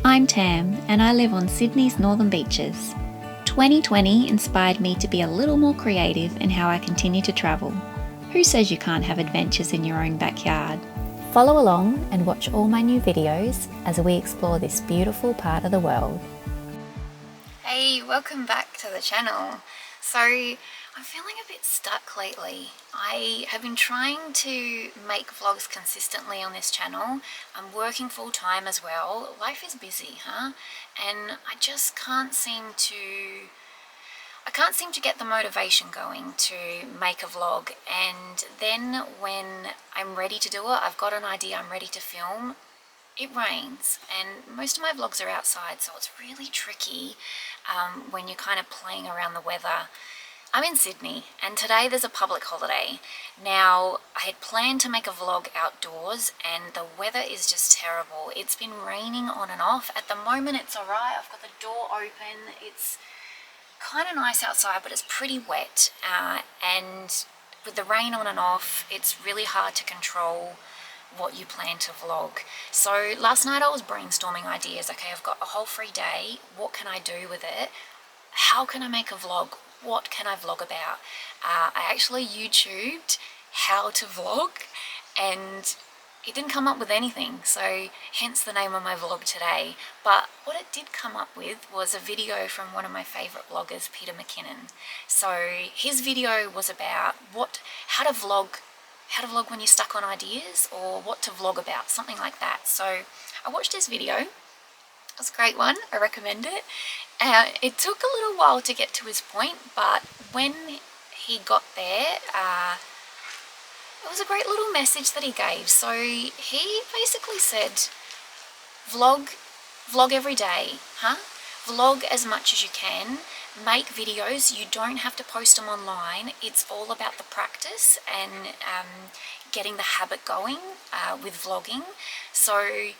I'm Tam and I live on Sydney's northern beaches. 2020 inspired me to be a little more creative in how I continue to travel. Who says you can't have adventures in your own backyard? Follow along and watch all my new videos as we explore this beautiful part of the world. Hey, welcome back to the channel. So, I'm feeling a bit stuck lately. I have been trying to make vlogs consistently on this channel. I'm working full time as well. Life is busy, huh? And I just can't seem to get the motivation going to make a vlog. And then when I'm ready to do it, I've got an idea, I'm ready to film, it rains. And most of my vlogs are outside, so it's really tricky when you're kind of playing around the weather. I'm in Sydney and today there's a public holiday. Now, I had planned to make a vlog outdoors and the weather is just terrible. It's been raining on and off. At the moment it's alright, I've got the door open. It's kind of nice outside, but it's pretty wet. And with the rain on and off, it's really hard to control what you plan to vlog. So last night I was brainstorming ideas. Okay, I've got a whole free day. What can I do with it? How can I make a vlog? What can I vlog about? I actually YouTubed how to vlog and it didn't come up with anything, so hence the name of my vlog today. But what it did come up with was a video from one of my favourite bloggers, Peter McKinnon. So his video was about how to vlog when you're stuck on ideas, or what to vlog about, something like that. So I watched his video. It was a great one, I recommend it. It took a little while to get to his point, but when he got there, it was a great little message that he gave. So he basically said, vlog every day, huh? Vlog as much as you can. Make videos. You don't have to post them online. It's all about the practice and getting the habit going with vlogging. So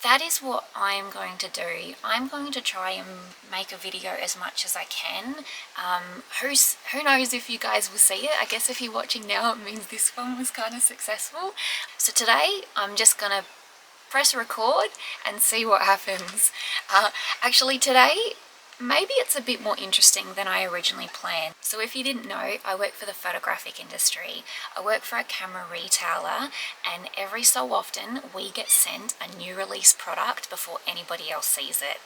that is what I'm going to do. I'm going to try and make a video as much as I can. Who knows if you guys will see it. I guess if you're watching now, it means this one was kind of successful. So today, I'm just going to press record and see what happens. Actually today, maybe it's a bit more interesting than I originally planned. So if you didn't know, I work for the photographic industry. I work for a camera retailer, and every so often we get sent a new release product before anybody else sees it.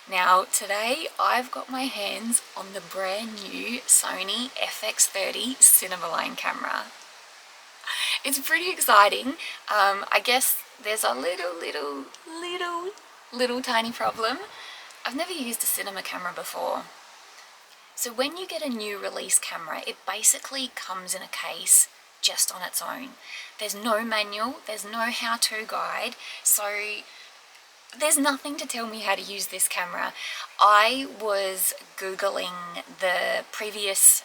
Now today I've got my hands on the brand new Sony FX30 cinema camera. It's pretty exciting. I guess there's a little tiny problem. I've never used a cinema camera before. So when you get a new release camera, it basically comes in a case just on its own. There's no manual, there's no how-to guide, so there's nothing to tell me how to use this camera. I was Googling the previous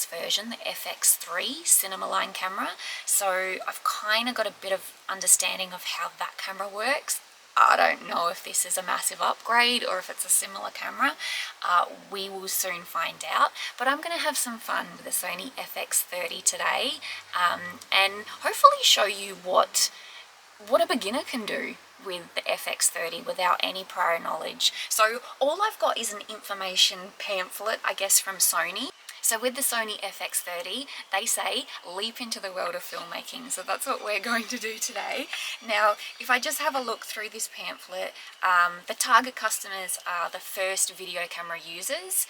version, the FX3 cinema line camera, so I've kind of got a bit of understanding of how that camera works. I don't know if this is a massive upgrade or if it's a similar camera. We will soon find out, but I'm going to have some fun with the Sony FX30 today, and hopefully show you what a beginner can do with the FX30 without any prior knowledge. So all I've got is an information pamphlet, I guess, from Sony. So with the Sony FX30, they say, leap into the world of filmmaking. So that's what we're going to do today. Now, if I just have a look through this pamphlet, the target customers are the first video camera users,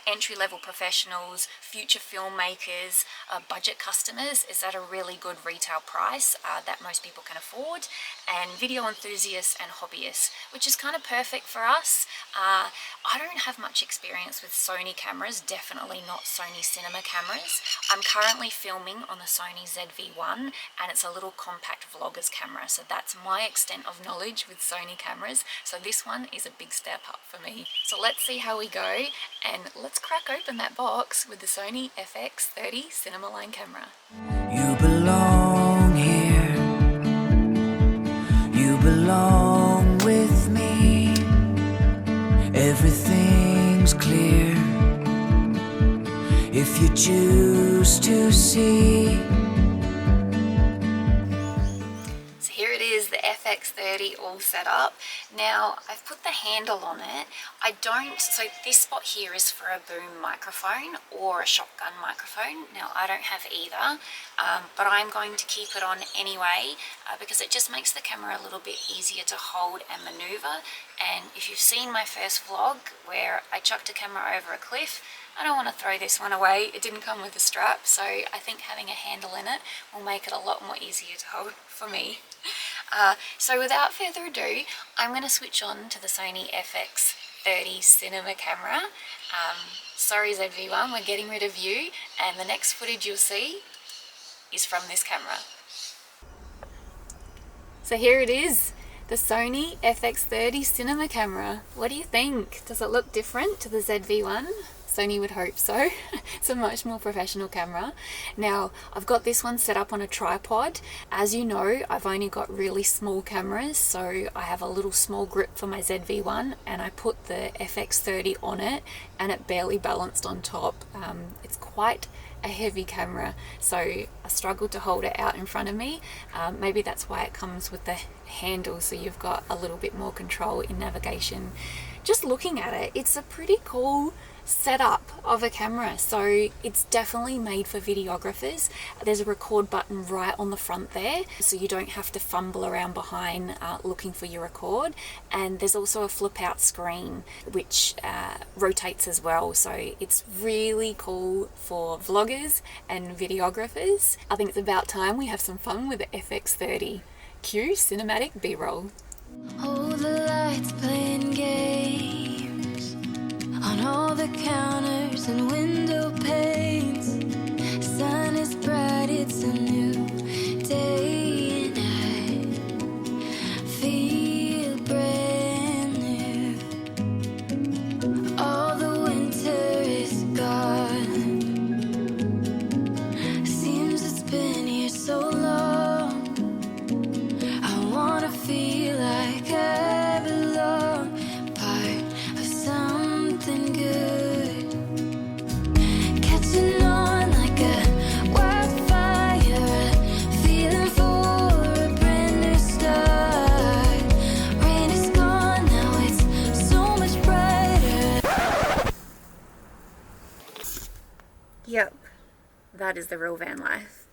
entry-level professionals, future filmmakers, budget customers is at a really good retail price that most people can afford, and video enthusiasts and hobbyists, which is kind of perfect for us. I don't have much experience with Sony cameras, definitely not Sony cinema cameras. I'm currently filming on the Sony ZV-1 and it's a little compact vlogger's camera, so that's my extent of knowledge with Sony cameras. So this one is a big step up for me. So let's see how we go, and let's crack open that box with the Sony FX30 cinema line camera. You belong here, you belong with me, everything's clear if you choose to see. So here it is, the FX30 FX30 all set up. Now I've put the handle on it. So this spot here is for a boom microphone or a shotgun microphone. Now I don't have either, but I'm going to keep it on anyway because it just makes the camera a little bit easier to hold and maneuver. And if you've seen my first vlog where I chucked a camera over a cliff, I don't want to throw this one away. It didn't come with a strap, so I think having a handle in it will make it a lot more easier to hold for me. So without further ado, I'm going to switch on to the Sony FX30 cinema camera. Sorry ZV-1, we're getting rid of you, and the next footage you'll see is from this camera. So here it is, the Sony FX30 cinema camera. What do you think? Does it look different to the ZV-1? Sony would hope so. It's a much more professional camera. Now, I've got this one set up on a tripod. As you know, I've only got really small cameras, so I have a little small grip for my ZV-1, and I put the FX30 on it, and it barely balanced on top. It's quite a heavy camera, so I struggled to hold it out in front of me. Maybe that's why it comes with the handle, so you've got a little bit more control in navigation. Just looking at it, it's a pretty cool setup of a camera, so it's definitely made for videographers. There's a record button right on the front there, so you don't have to fumble around behind looking for your record, and there's also a flip out screen which rotates as well, so it's really cool for vloggers and videographers. I think it's about time we have some fun with the FX30. Cue cinematic B-roll. Oh, the lights playing games on all the counters and window panes. Sun is bright, it's a new day, and I feel brand new. All the winter is gone. Seems it's been here so long. I wanna feel like I belong, part of something good, catching on like a wildfire, feeling for a brand new start. Rain is gone, now it's so much brighter. Yep, that is the real van life.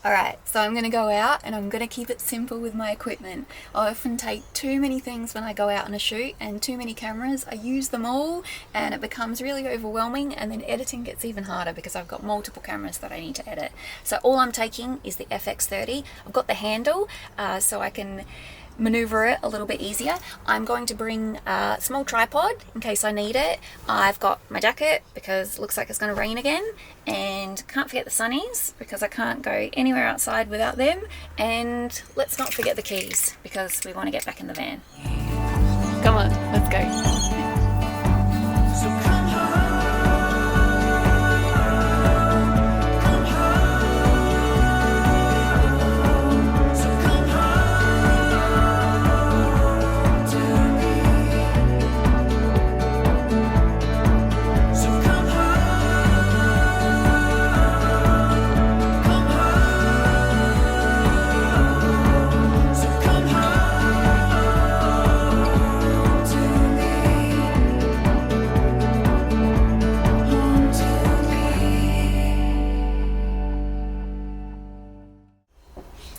Alright, so I'm going to go out and I'm going to keep it simple with my equipment. I often take too many things when I go out on a shoot and too many cameras. I use them all and it becomes really overwhelming, and then editing gets even harder because I've got multiple cameras that I need to edit. So all I'm taking is the FX30. I've got the handle so I can maneuver it a little bit easier. I'm going to bring a small tripod in case I need it. I've got my jacket because it looks like it's going to rain again, and can't forget the sunnies because I can't go anywhere outside without them, and let's not forget the keys because we want to get back in the van. Come on, let's go.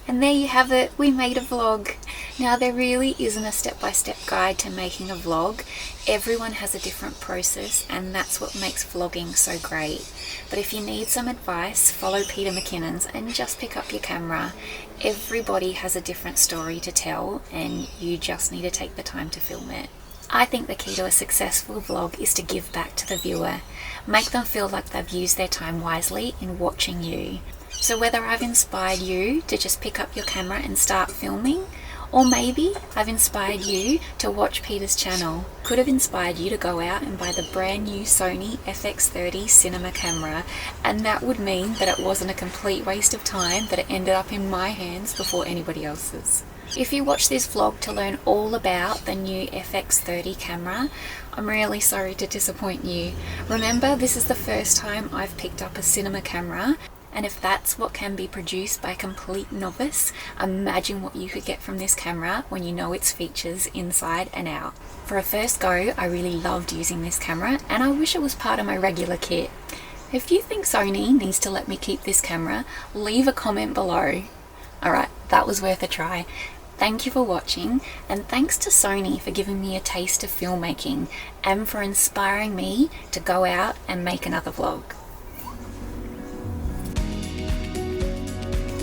And there you have it, we made a vlog. Now there really isn't a step-by-step guide to making a vlog. Everyone has a different process, and that's what makes vlogging so great. But if you need some advice, follow Peter McKinnon's and just pick up your camera. Everybody has a different story to tell, and you just need to take the time to film it. I think the key to a successful vlog is to give back to the viewer. Make them feel like they've used their time wisely in watching you. So whether I've inspired you to just pick up your camera and start filming, or maybe I've inspired you to watch Peter's channel, could have inspired you to go out and buy the brand new Sony FX30 cinema camera, and that would mean that it wasn't a complete waste of time, that it ended up in my hands before anybody else's. If you watch this vlog to learn all about the new FX30 camera, I'm really sorry to disappoint you. Remember, this is the first time I've picked up a cinema camera, And if that's what can be produced by a complete novice, imagine what you could get from this camera when you know its features inside and out. For a first go, I really loved using this camera and I wish it was part of my regular kit. If you think Sony needs to let me keep this camera, leave a comment below. Alright, that was worth a try. Thank you for watching, and thanks to Sony for giving me a taste of filmmaking and for inspiring me to go out and make another vlog.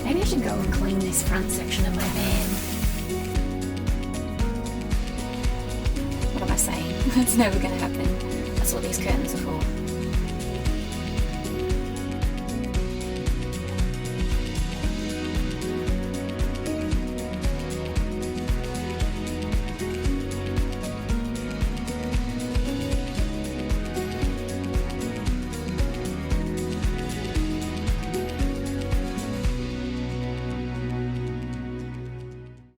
Maybe I should go and clean this front section of my van. What am I saying? It's never gonna happen. That's what these curtains are for.